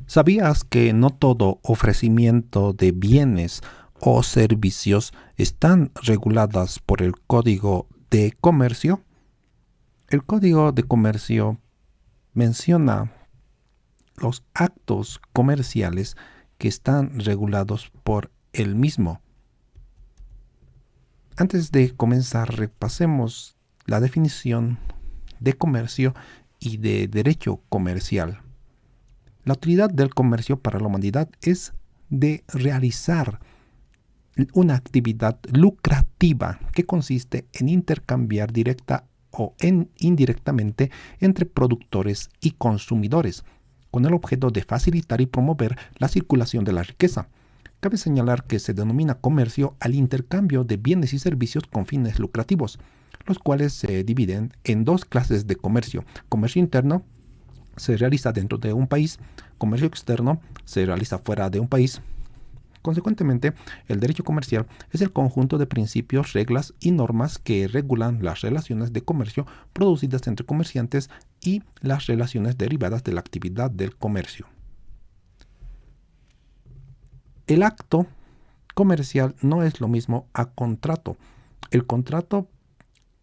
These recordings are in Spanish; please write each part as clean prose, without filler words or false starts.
¿Sabías que no todo ofrecimiento de bienes o servicios están reguladas por el Código de Comercio? El Código de Comercio menciona los actos comerciales que están regulados por el mismo. Antes de comenzar, repasemos la definición de comercio y de derecho comercial. La utilidad del comercio para la humanidad es de realizar una actividad lucrativa que consiste en intercambiar directa o indirectamente entre productores y consumidores, con el objeto de facilitar y promover la circulación de la riqueza. Cabe señalar que se denomina comercio al intercambio de bienes y servicios con fines lucrativos, los cuales se dividen en dos clases de comercio: comercio interno se realiza dentro de un país, comercio externo se realiza fuera de un país. Consecuentemente, el derecho comercial es el conjunto de principios, reglas y normas que regulan las relaciones de comercio producidas entre comerciantes y las relaciones derivadas de la actividad del comercio. El acto comercial no es lo mismo a contrato. El contrato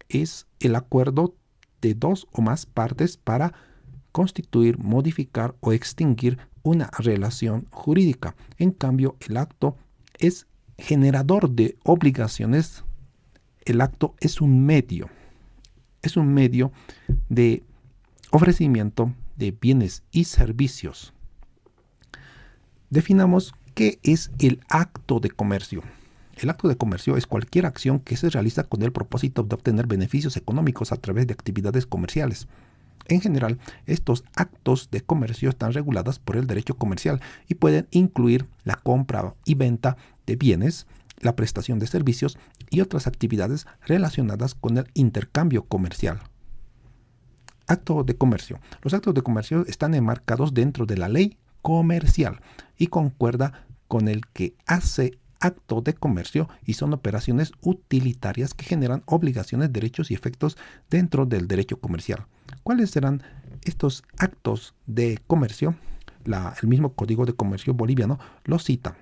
es el acuerdo de dos o más partes para constituir, modificar o extinguir una relación jurídica. En cambio, el acto es generador de obligaciones. El acto es un medio de ofrecimiento de bienes y servicios. Definamos qué es el acto de comercio. El acto de comercio es cualquier acción que se realiza con el propósito de obtener beneficios económicos a través de actividades comerciales. En general, estos actos de comercio están regulados por el derecho comercial y pueden incluir la compra y venta de bienes, la prestación de servicios y otras actividades relacionadas con el intercambio comercial. Acto de comercio. Los actos de comercio están enmarcados dentro de la ley comercial y concuerda con el que hace acto de comercio y son operaciones utilitarias que generan obligaciones, derechos y efectos dentro del derecho comercial. ¿Cuáles serán estos actos de comercio? El mismo Código de Comercio boliviano lo cita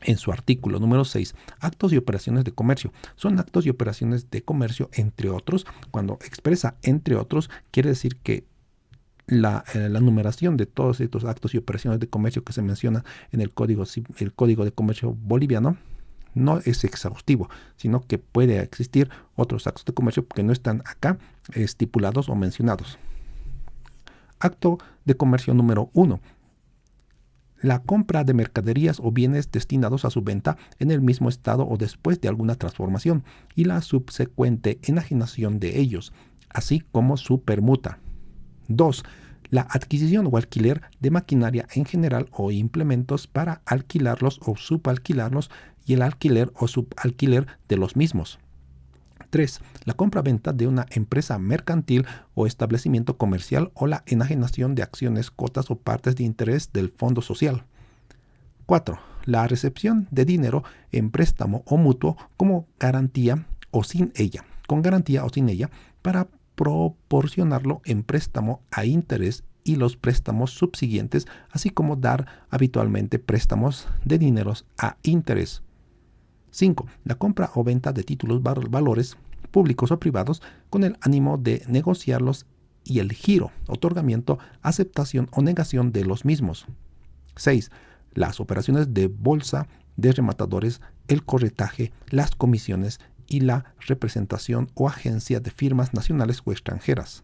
en su artículo número 6, actos y operaciones de comercio. Son actos y operaciones de comercio, entre otros. Cuando expresa entre otros, quiere decir que la numeración de todos estos actos y operaciones de comercio que se menciona en el Código de Comercio boliviano no es exhaustivo, sino que puede existir otros actos de comercio que no están acá estipulados o mencionados. Acto de comercio número 1. La compra de mercaderías o bienes destinados a su venta en el mismo estado o después de alguna transformación y la subsecuente enajenación de ellos, así como su permuta. 2. La adquisición o alquiler de maquinaria en general o implementos para alquilarlos o subalquilarlos y el alquiler o subalquiler de los mismos. 3. La compra-venta de una empresa mercantil o establecimiento comercial o la enajenación de acciones, cotas o partes de interés del fondo social. 4. La recepción de dinero en préstamo o mutuo como garantía o sin ella, con garantía o sin ella, para proporcionarlo en préstamo a interés y los préstamos subsiguientes, así como dar habitualmente préstamos de dineros a interés. 5. La compra o venta de títulos valores públicos o privados con el ánimo de negociarlos y el giro, otorgamiento, aceptación o negación de los mismos. 6. Las operaciones de bolsa de rematadores, el corretaje, las comisiones y la representación o agencia de firmas nacionales o extranjeras.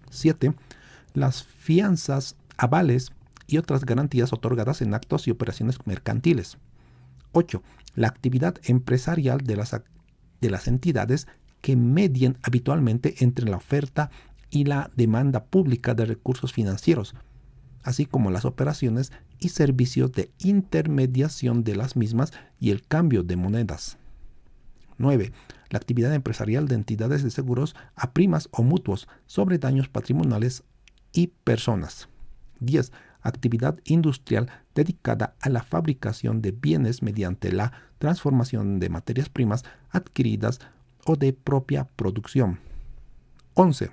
7. Las fianzas, avales y otras garantías otorgadas en actos y operaciones mercantiles. 8. La actividad empresarial de las entidades que medien habitualmente entre la oferta y la demanda pública de recursos financieros, así como las operaciones y servicios de intermediación de las mismas y el cambio de monedas. 9. La actividad empresarial de entidades de seguros a primas o mutuos sobre daños patrimoniales y personas. 10. Actividad industrial dedicada a la fabricación de bienes mediante la transformación de materias primas adquiridas o de propia producción. 11.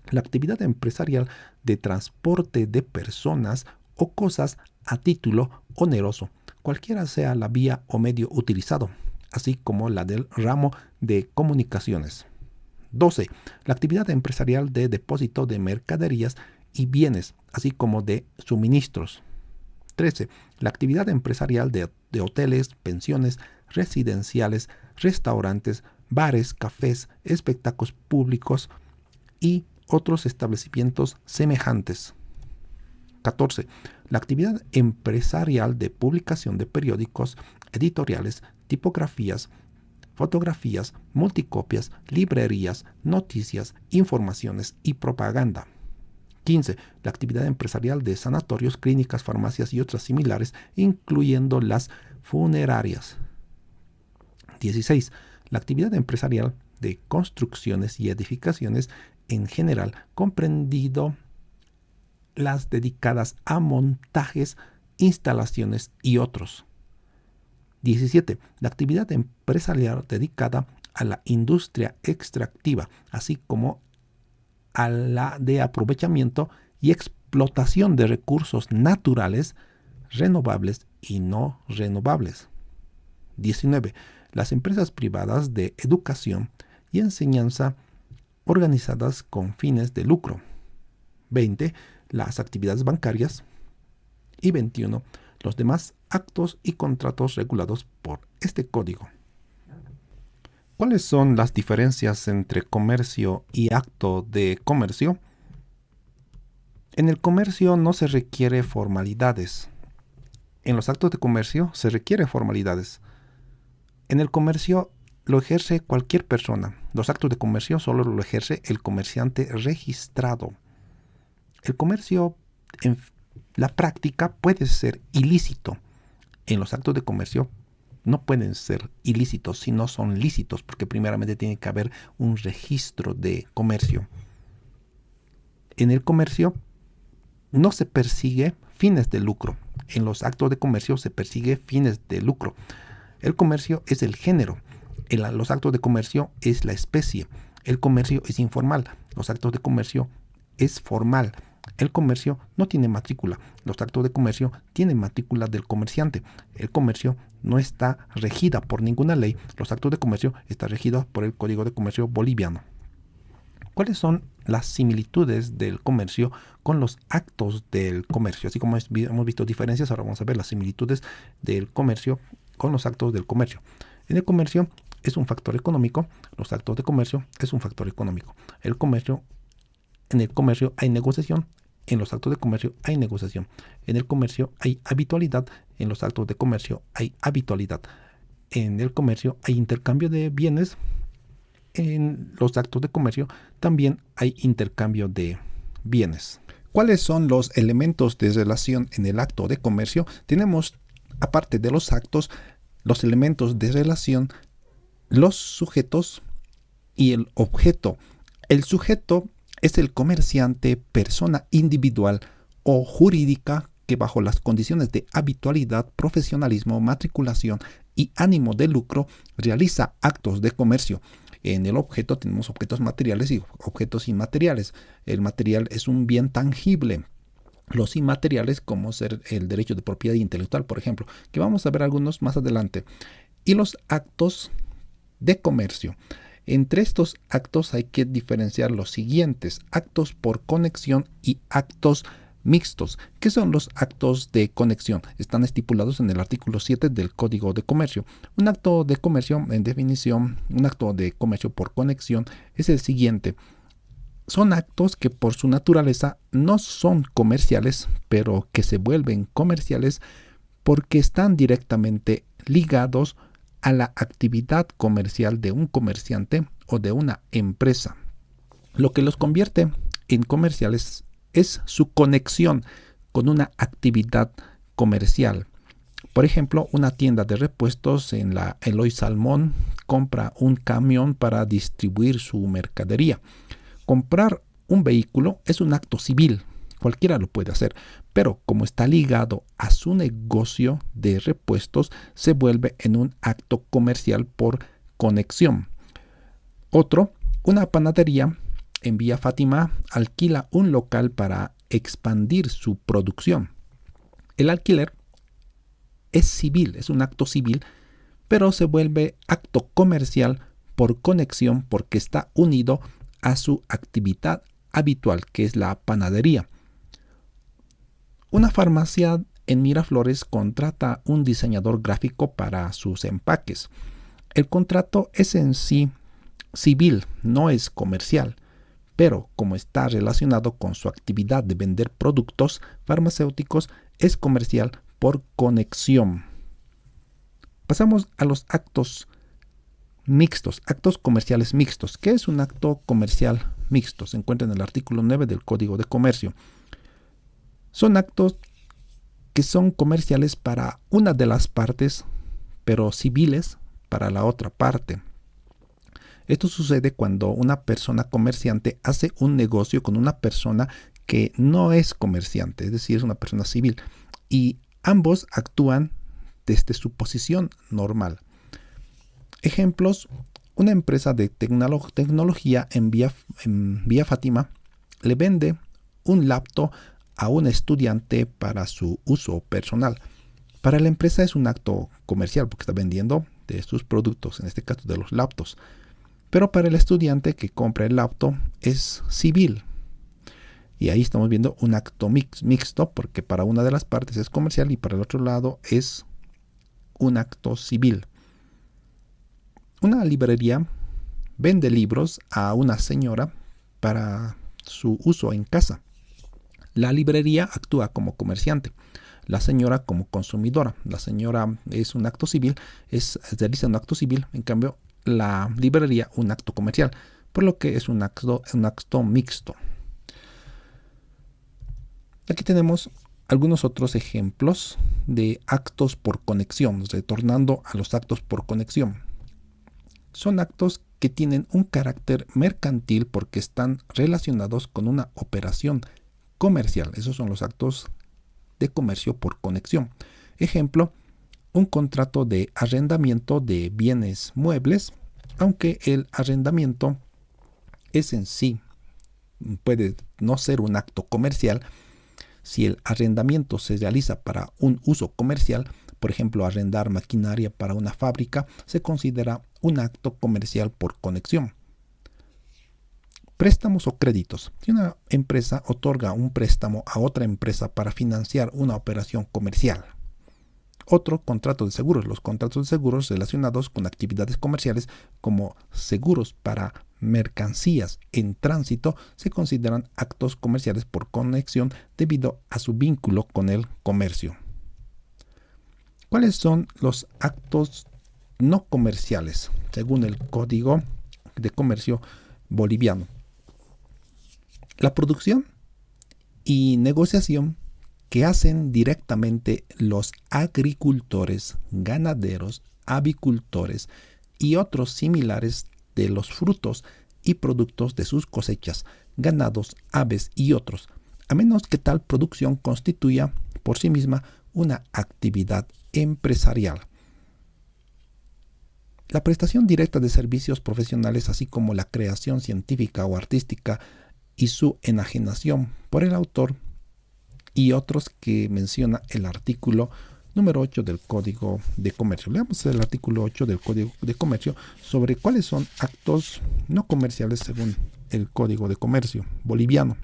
La actividad empresarial de transporte de personas o cosas a título oneroso, cualquiera sea la vía o medio utilizado, así como la del ramo de comunicaciones. 12. La actividad empresarial de depósito de mercaderías y bienes, así como de suministros. 13. La actividad empresarial de hoteles, pensiones, residenciales, restaurantes, bares, cafés, espectáculos públicos y otros establecimientos semejantes. 14. La actividad empresarial de publicación de periódicos, editoriales, tipografías, fotografías, multicopias, librerías, noticias, informaciones y propaganda. 15. La actividad empresarial de sanatorios, clínicas, farmacias y otras similares, incluyendo las funerarias. 16. La actividad empresarial de construcciones y edificaciones en general, comprendido las dedicadas a montajes, instalaciones y otros. 17. La actividad empresarial dedicada a la industria extractiva, así como a la de aprovechamiento y explotación de recursos naturales, renovables y no renovables. 19. Las empresas privadas de educación y enseñanza organizadas con fines de lucro. 20. Las actividades bancarias. Y 21. Los demás actos y contratos regulados por este código. ¿Cuáles son las diferencias entre comercio y acto de comercio? En el comercio no se requiere formalidades. En los actos de comercio se requiere formalidades. En el comercio lo ejerce cualquier persona. Los actos de comercio solo lo ejerce el comerciante registrado. El comercio en la práctica puede ser ilícito. En los actos de comercio no pueden ser ilícitos, sino son lícitos, porque primeramente tiene que haber un registro de comercio. En el comercio no se persigue fines de lucro. En los actos de comercio se persigue fines de lucro. El comercio es el género. En los actos de comercio es la especie. El comercio es informal. Los actos de comercio es formal. El comercio no tiene matrícula. Los actos de comercio tienen matrícula del comerciante. El comercio no está regida por ninguna ley. Los actos de comercio están regidos por el Código de Comercio boliviano. ¿Cuáles son las similitudes del comercio con los actos del comercio? Así como hemos visto diferencias, ahora vamos a ver las similitudes del comercio con los actos del comercio. En el comercio es un factor económico. Los actos de comercio es un factor económico. En el comercio hay negociación. En los actos de comercio hay negociación. En el comercio hay habitualidad. En los actos de comercio hay habitualidad. En el comercio hay intercambio de bienes. En los actos de comercio también hay intercambio de bienes. ¿Cuáles son los elementos de relación en el acto de comercio? Tenemos, aparte de los actos, los elementos de relación, los sujetos y el objeto. El sujeto es el comerciante, persona individual o jurídica que bajo las condiciones de habitualidad, profesionalismo, matriculación y ánimo de lucro realiza actos de comercio. En el objeto tenemos objetos materiales y objetos inmateriales. El material es un bien tangible. Los inmateriales, como ser el derecho de propiedad intelectual, por ejemplo, que vamos a ver algunos más adelante. Y los actos de comercio. Entre estos actos hay que diferenciar los siguientes: actos por conexión y actos mixtos. ¿Qué son los actos de conexión? Están estipulados en el artículo 7 del Código de Comercio. Un acto de comercio, en definición, un acto de comercio por conexión es el siguiente. Son actos que por su naturaleza no son comerciales, pero que se vuelven comerciales porque están directamente ligados a la actividad comercial de un comerciante o de una empresa. Lo que los convierte en comerciales es su conexión con una actividad comercial. Por ejemplo, una tienda de repuestos en la Eloy Salmón compra un camión para distribuir su mercadería. Comprar un vehículo es un acto civil, cualquiera lo puede hacer, pero como está ligado a su negocio de repuestos, se vuelve en un acto comercial por conexión. Otro, una panadería en Villa Fátima alquila un local para expandir su producción. El alquiler es civil, es un acto civil, pero se vuelve acto comercial por conexión porque está unido a su actividad habitual, que es la panadería. Una farmacia en Miraflores contrata un diseñador gráfico para sus empaques. El contrato es en sí civil, no es comercial, pero como está relacionado con su actividad de vender productos farmacéuticos, es comercial por conexión. Pasamos a los actos mixtos, actos comerciales mixtos. ¿Qué es un acto comercial mixto? Se encuentra en el artículo 9 del Código de Comercio. Son actos que son comerciales para una de las partes, pero civiles para la otra parte. Esto sucede cuando una persona comerciante hace un negocio con una persona que no es comerciante, es decir, es una persona civil, y ambos actúan desde su posición normal. Ejemplos: una empresa de tecnología en Villa Fátima le vende un laptop a un estudiante para su uso personal. Para la empresa es un acto comercial porque está vendiendo de sus productos, en este caso de los laptops. Pero para el estudiante que compra el laptop es civil. Y ahí estamos viendo un acto mixto porque para una de las partes es comercial y para el otro lado es un acto civil. Una librería vende libros a una señora para su uso en casa. La librería actúa como comerciante, la señora como consumidora. La señora es un acto civil, realiza un acto civil, en cambio la librería un acto comercial, por lo que es un acto mixto. Aquí tenemos algunos otros ejemplos de actos por conexión, retornando a los actos por conexión. Son actos que tienen un carácter mercantil porque están relacionados con una operación comercial. Esos son los actos de comercio por conexión. Ejemplo: un contrato de arrendamiento de bienes muebles, aunque el arrendamiento es en sí, puede no ser un acto comercial. Si el arrendamiento se realiza para un uso comercial, por ejemplo, arrendar maquinaria para una fábrica, se considera un acto comercial por conexión. Préstamos o créditos. Si una empresa otorga un préstamo a otra empresa para financiar una operación comercial. Otro, contrato de seguros. Los contratos de seguros relacionados con actividades comerciales como seguros para mercancías en tránsito se consideran actos comerciales por conexión debido a su vínculo con el comercio. ¿Cuáles son los actos no comerciales según el Código de Comercio boliviano? La producción y negociación que hacen directamente los agricultores, ganaderos, avicultores y otros similares de los frutos y productos de sus cosechas, ganados, aves y otros, a menos que tal producción constituya por sí misma una actividad empresarial. La prestación directa de servicios profesionales, así como la creación científica o artística y su enajenación por el autor, y otros que menciona el artículo número 8 del Código de Comercio. Leamos el artículo 8 del Código de Comercio sobre cuáles son actos no comerciales según el Código de Comercio boliviano.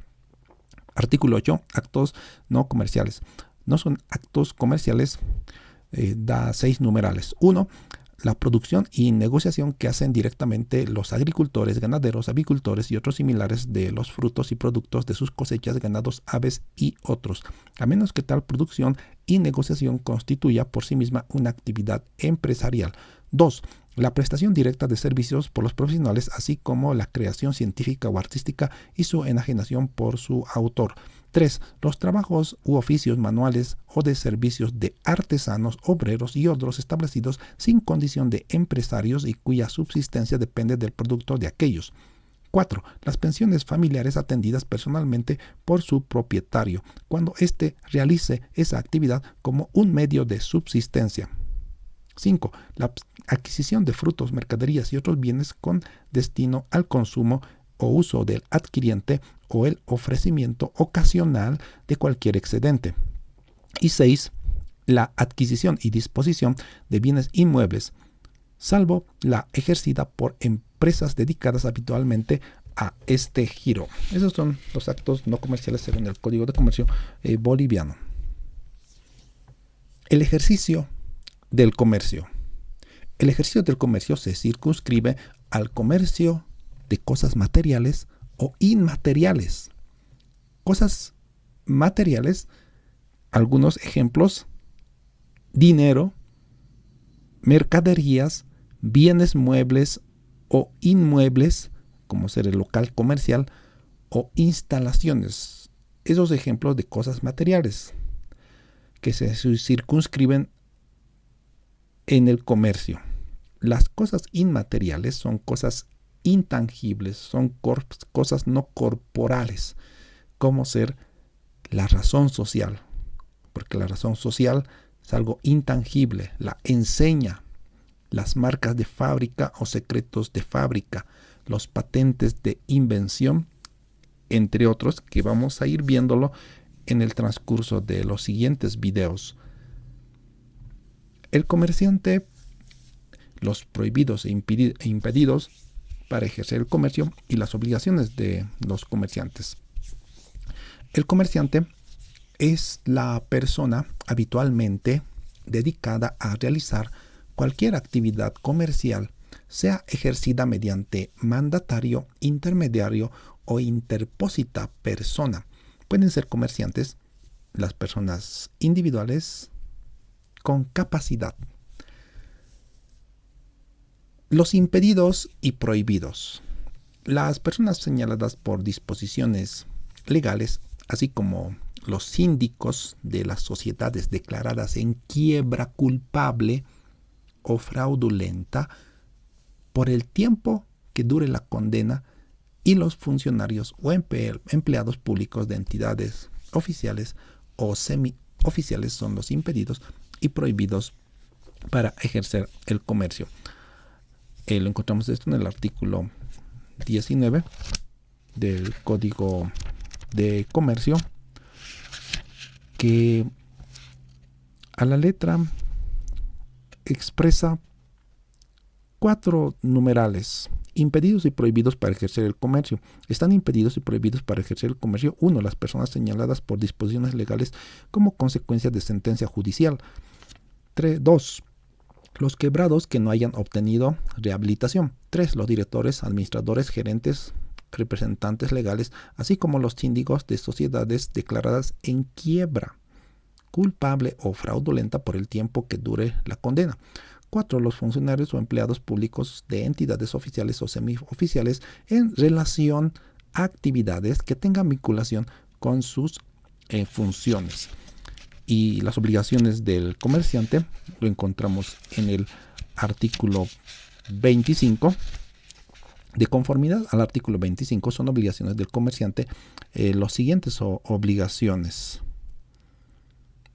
Artículo 8, actos no comerciales. No son actos comerciales, da 6 numerales. 1. La producción y negociación que hacen directamente los agricultores, ganaderos, avicultores y otros similares de los frutos y productos de sus cosechas, ganados, aves y otros, a menos que tal producción y negociación constituya por sí misma una actividad empresarial. 2. La prestación directa de servicios por los profesionales, así como la creación científica o artística y su enajenación por su autor. 3. Los trabajos u oficios manuales o de servicios de artesanos, obreros y otros establecidos sin condición de empresarios y cuya subsistencia depende del producto de aquellos. 4. Las pensiones familiares atendidas personalmente por su propietario, cuando éste realice esa actividad como un medio de subsistencia. 5. La adquisición de frutos, mercaderías y otros bienes con destino al consumo o uso del adquiriente o el ofrecimiento ocasional de cualquier excedente. Y 6. La adquisición y disposición de bienes inmuebles, salvo la ejercida por empresas dedicadas habitualmente a este giro. Esos son los actos no comerciales según el Código de Comercio boliviano. El ejercicio del comercio. El ejercicio del comercio se circunscribe al comercio de cosas materiales o inmateriales. Cosas materiales, algunos ejemplos: dinero, mercaderías, bienes muebles o inmuebles, como ser el local comercial, o instalaciones. Esos ejemplos de cosas materiales que se circunscriben en el comercio. Las cosas inmateriales son cosas intangibles, son cosas no corporales, como ser la razón social, porque la razón social es algo intangible, la enseña, las marcas de fábrica o secretos de fábrica, los patentes de invención, entre otros, que vamos a ir viéndolo en el transcurso de los siguientes videos. El comerciante, los prohibidos e impedidos para ejercer el comercio y las obligaciones de los comerciantes. El comerciante es la persona habitualmente dedicada a realizar cualquier actividad comercial, sea ejercida mediante mandatario, intermediario o interpósita persona. Pueden ser comerciantes las personas individuales con capacidad. Los impedidos y prohibidos. Las personas señaladas por disposiciones legales, así como los síndicos de las sociedades declaradas en quiebra culpable o fraudulenta por el tiempo que dure la condena, y los funcionarios o empleados públicos de entidades oficiales o semioficiales son los impedidos y prohibidos para ejercer el comercio. Lo encontramos esto en el artículo 19 del Código de Comercio, que a la letra expresa 4 numerales: impedidos y prohibidos para ejercer el comercio. Están impedidos y prohibidos para ejercer el comercio: 1. Las personas señaladas por disposiciones legales como consecuencia de sentencia judicial. 2. Los quebrados que no hayan obtenido rehabilitación. 3. Los directores, administradores, gerentes, representantes legales, así como los síndicos de sociedades declaradas en quiebra culpable o fraudulenta por el tiempo que dure la condena. 4. Los funcionarios o empleados públicos de entidades oficiales o semioficiales en relación a actividades que tengan vinculación con sus funciones. Y las obligaciones del comerciante lo encontramos en el artículo 25. De conformidad al artículo 25 son obligaciones del comerciante los siguientes obligaciones.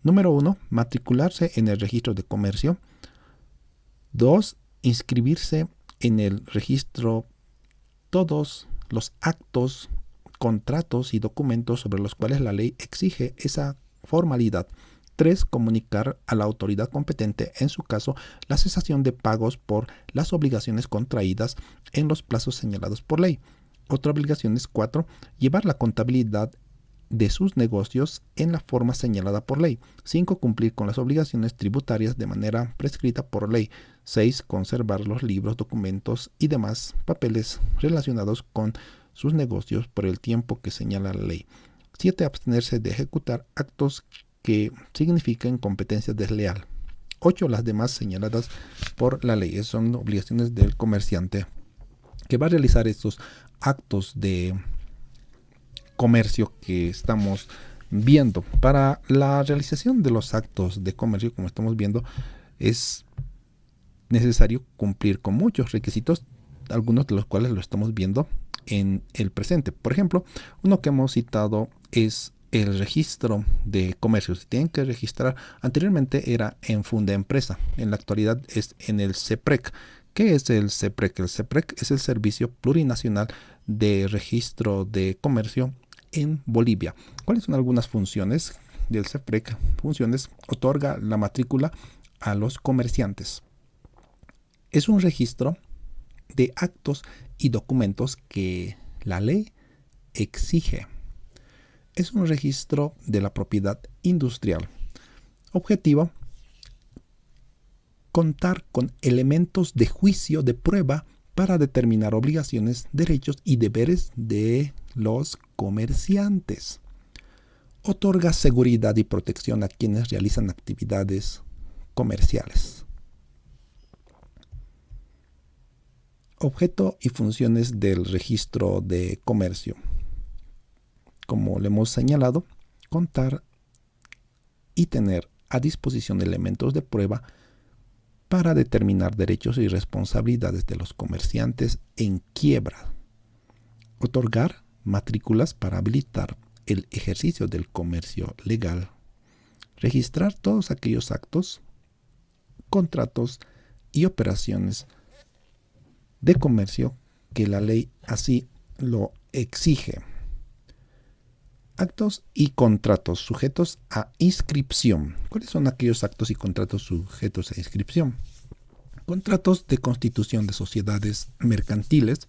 Número 1. Matricularse en el registro de comercio. 2. Inscribirse en el registro todos los actos, contratos y documentos sobre los cuales la ley exige esa formalidad. 3. Comunicar a la autoridad competente, en su caso, la cesación de pagos por las obligaciones contraídas en los plazos señalados por ley. Otra obligación es 4. Llevar la contabilidad de sus negocios en la forma señalada por ley. 5. Cumplir con las obligaciones tributarias de manera prescrita por ley. 6. Conservar los libros, documentos y demás papeles relacionados con sus negocios por el tiempo que señala la ley. 7. Abstenerse de ejecutar actos que signifiquen competencia desleal. 8. Las demás señaladas por la ley. Esas son obligaciones del comerciante que va a realizar estos actos de comercio que estamos viendo. Para la realización de los actos de comercio, como estamos viendo, es necesario cumplir con muchos requisitos, algunos de los cuales lo estamos viendo en el presente. Por ejemplo, uno que hemos citado es el registro de comercio. Se tienen que registrar. Anteriormente era en Fundaempresa, en la actualidad es en el CEPREC, ¿Qué es el SEPREC? El SEPREC es el Servicio Plurinacional de Registro de Comercio en Bolivia. ¿Cuáles son algunas funciones del SEPREC? Funciones: otorga la matrícula a los comerciantes. Es un registro de actos y documentos que la ley exige. Es un registro de la propiedad industrial. Objetivo: contar con elementos de juicio de prueba para determinar obligaciones, derechos y deberes de los comerciantes. Otorga seguridad y protección a quienes realizan actividades comerciales. Objeto y funciones del registro de comercio. Como le hemos señalado, contar y tener a disposición elementos de prueba para determinar derechos y responsabilidades de los comerciantes en quiebra. Otorgar matrículas para habilitar el ejercicio del comercio legal. Registrar todos aquellos actos, contratos y operaciones de comercio que la ley así lo exige. Actos y contratos sujetos a inscripción. ¿Cuáles son aquellos actos y contratos sujetos a inscripción? Contratos de constitución de sociedades mercantiles,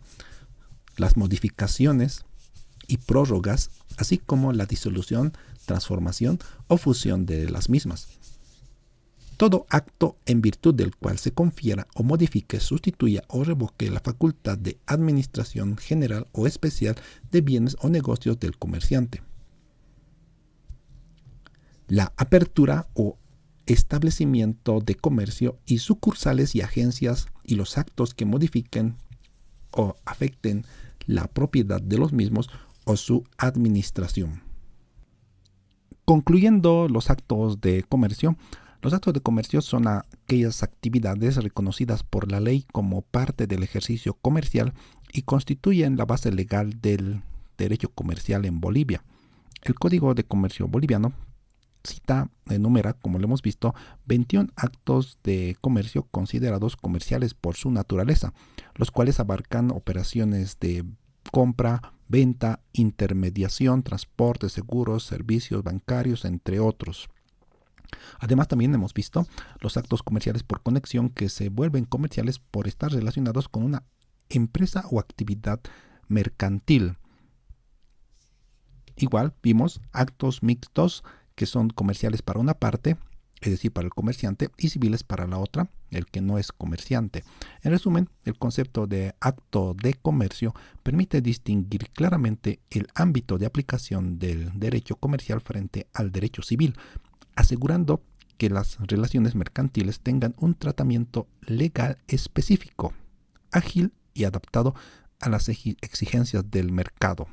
las modificaciones y prórrogas, así como la disolución, transformación o fusión de las mismas. Todo acto en virtud del cual se confiera o modifique, sustituya o revoque la facultad de administración general o especial de bienes o negocios del comerciante. La apertura o establecimiento de comercio y sucursales y agencias y los actos que modifiquen o afecten la propiedad de los mismos o su administración. Concluyendo los actos de comercio son aquellas actividades reconocidas por la ley como parte del ejercicio comercial y constituyen la base legal del derecho comercial en Bolivia. El Código de Comercio boliviano enumera, como lo hemos visto, 21 actos de comercio considerados comerciales por su naturaleza, los cuales abarcan operaciones de compra, venta, intermediación, transporte, seguros, servicios bancarios, entre otros. Además, también hemos visto los actos comerciales por conexión, que se vuelven comerciales por estar relacionados con una empresa o actividad mercantil. Igual vimos actos mixtos, que son comerciales para una parte, es decir, para el comerciante, y civiles para la otra, el que no es comerciante. En resumen, el concepto de acto de comercio permite distinguir claramente el ámbito de aplicación del derecho comercial frente al derecho civil, asegurando que las relaciones mercantiles tengan un tratamiento legal específico, ágil y adaptado a las exigencias del mercado.